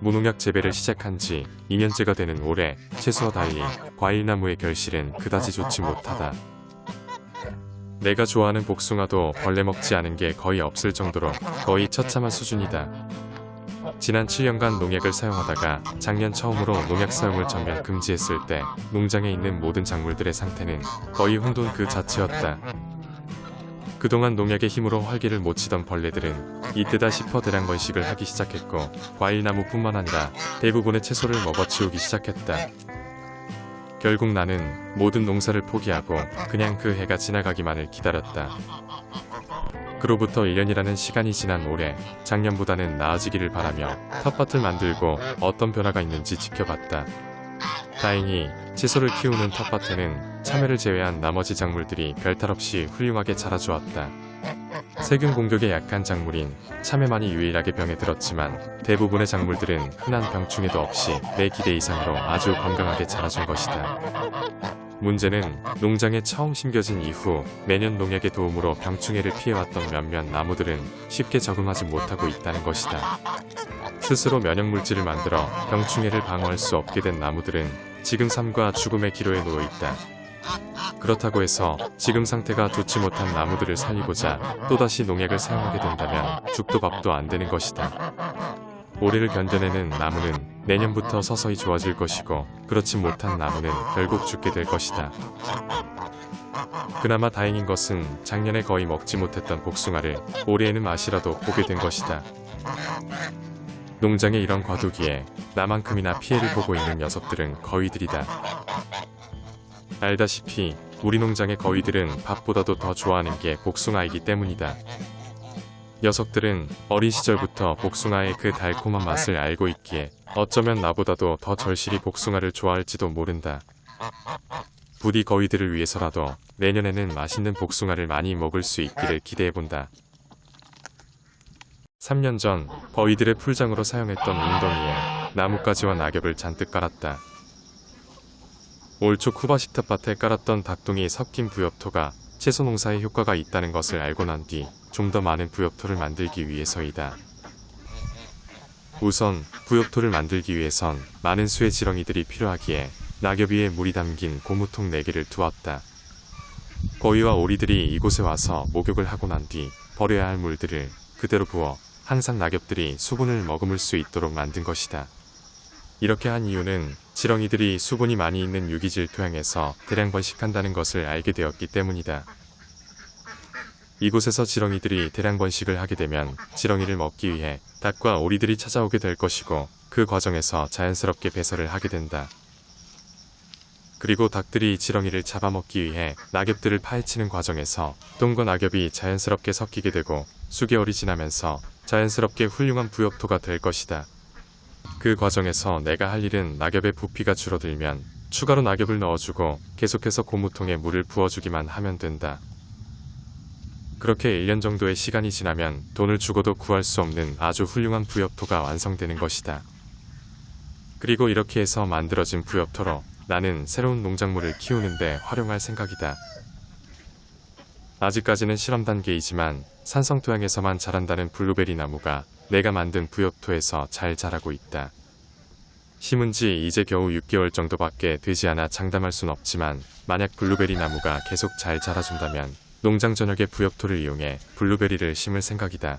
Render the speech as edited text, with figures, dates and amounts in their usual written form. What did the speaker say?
무농약 재배를 시작한 지 2년째가 되는 올해 채소와 달리 과일나무의 결실은 그다지 좋지 못하다. 내가 좋아하는 복숭아도 벌레 먹지 않은 게 거의 없을 정도로 거의 처참한 수준이다. 지난 7년간 농약을 사용하다가 작년 처음으로 농약 사용을 전면 금지했을 때 농장에 있는 모든 작물들의 상태는 거의 혼돈 그 자체였다. 그동안 농약의 힘으로 활기를 못 치던 벌레들은 이때다 싶어 대량 번식을 하기 시작했고, 과일나무뿐만 아니라 대부분의 채소를 먹어치우기 시작했다. 결국 나는 모든 농사를 포기하고 그냥 그 해가 지나가기만을 기다렸다. 그로부터 1년이라는 시간이 지난 올해, 작년보다는 나아지기를 바라며 텃밭을 만들고 어떤 변화가 있는지 지켜봤다. 다행히 채소를 키우는 텃밭에는 참외를 제외한 나머지 작물들이 별탈 없이 훌륭하게 자라주었다. 세균 공격에 약한 작물인 참외만이 유일하게 병에 들었지만 대부분의 작물들은 흔한 병충해도 없이 내 기대 이상으로 아주 건강하게 자라준 것이다. 문제는 농장에 처음 심겨진 이후 매년 농약의 도움으로 병충해를 피해왔던 몇몇 나무들은 쉽게 적응하지 못하고 있다는 것이다. 스스로 면역물질을 만들어 병충해를 방어할 수 없게 된 나무들은 지금 삶과 죽음의 기로에 놓여 있다. 그렇다고 해서 지금 상태가 좋지 못한 나무들을 살리고자 또다시 농약을 사용하게 된다면 죽도 밥도 안 되는 것이다. 올해를 견뎌내는 나무는 내년부터 서서히 좋아질 것이고, 그렇지 못한 나무는 결국 죽게 될 것이다. 그나마 다행인 것은 작년에 거의 먹지 못했던 복숭아를 올해에는 맛이라도 보게 된 것이다. 농장의 이런 과도기에 나만큼이나 피해를 보고 있는 녀석들은 거위들이다. 알다시피 우리 농장의 거위들은 밥보다도 더 좋아하는 게 복숭아이기 때문이다. 녀석들은 어린 시절부터 복숭아의 그 달콤한 맛을 알고 있기에 어쩌면 나보다도 더 절실히 복숭아를 좋아할지도 모른다. 부디 거위들을 위해서라도 내년에는 맛있는 복숭아를 많이 먹을 수 있기를 기대해본다. 3년 전 거위들의 풀장으로 사용했던 웅덩이에 나뭇가지와 낙엽을 잔뜩 깔았다. 올 초 쿠바식 텃밭에 깔았던 닭똥이 섞인 부엽토가 채소 농사에 효과가 있다는 것을 알고 난 뒤 좀 더 많은 부엽토를 만들기 위해서이다. 우선 부엽토를 만들기 위해선 많은 수의 지렁이들이 필요하기에 낙엽 위에 물이 담긴 고무통 4개를 두었다. 거위와 오리들이 이곳에 와서 목욕을 하고 난 뒤 버려야 할 물들을 그대로 부어 항상 낙엽들이 수분을 머금을 수 있도록 만든 것이다. 이렇게 한 이유는 지렁이들이 수분이 많이 있는 유기질 토양에서 대량 번식한다는 것을 알게 되었기 때문이다. 이곳에서 지렁이들이 대량 번식을 하게 되면 지렁이를 먹기 위해 닭과 오리들이 찾아오게 될 것이고, 그 과정에서 자연스럽게 배설을 하게 된다. 그리고 닭들이 지렁이를 잡아먹기 위해 낙엽들을 파헤치는 과정에서 똥과 낙엽이 자연스럽게 섞이게 되고 수개월이 지나면서 자연스럽게 훌륭한 부엽토가 될 것이다. 그 과정에서 내가 할 일은 낙엽의 부피가 줄어들면 추가로 낙엽을 넣어주고 계속해서 고무통에 물을 부어주기만 하면 된다. 그렇게 1년 정도의 시간이 지나면 돈을 주고도 구할 수 없는 아주 훌륭한 부엽토가 완성되는 것이다. 그리고 이렇게 해서 만들어진 부엽토로 나는 새로운 농작물을 키우는데 활용할 생각이다. 아직까지는 실험 단계이지만 산성 토양에서만 자란다는 블루베리 나무가 내가 만든 부엽토에서 잘 자라고 있다. 심은 지 이제 겨우 6개월 정도밖에 되지 않아 장담할 순 없지만, 만약 블루베리 나무가 계속 잘 자라준다면 농장 전역의 부엽토를 이용해 블루베리를 심을 생각이다.